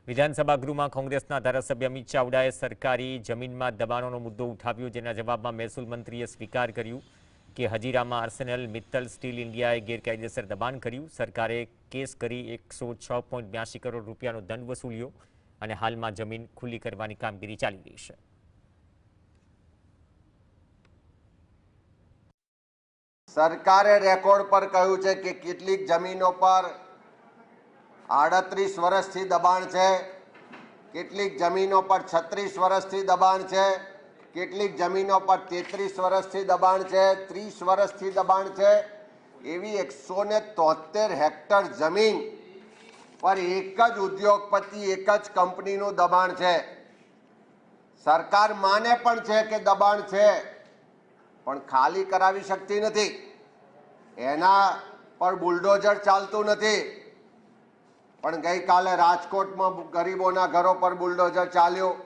વિધાનસભા ગૃહમાં કોંગ્રેસના ધારાસભ્ય અમિત ચાવડાએ સરકારી જમીનમાં દબાણોનો મુદ્દો ઉઠાવ્યો, જેના જવાબમાં મહેસૂલ મંત્રીએ સ્વીકાર કર્યું કે હજીરામાં આર્સેનલ મિત્તલ સ્ટીલ ઇન્ડિયાએ ગેરકાયદેસર દબાણ કર્યું। સરકારે કેસ કરી 106.82 કરોડ રૂપિયાનો દંડ વસૂલ્યો અને હાલમાં જમીન ખુલ્લી કરવાની કામગીરી ચાલી રહી છે। સરકારે રેકોર્ડ પર કહ્યું છે કે કેટલીક જમીનો પર 38 વર્ષથી દબાણ છે, કેટલીક જમીનો પર 36 વર્ષથી દબાણ છે, કેટલીક જમીનો પર 33 વર્ષથી દબાણ છે, 30 વર્ષથી દબાણ છે। એવી 173 હેક્ટર જમીન પર એક જ ઉદ્યોગપતિ, એક જ કંપનીનું દબાણ છે। સરકાર માને પણ છે કે દબાણ છે, પણ ખાલી કરાવી શકતી નથી, એના પર બુલડોઝર ચાલતું નથી। પણ ગઈકાલે રાજકોટમાં ગરીબોના ઘરો પર બુલડોઝર ચાલ્યું,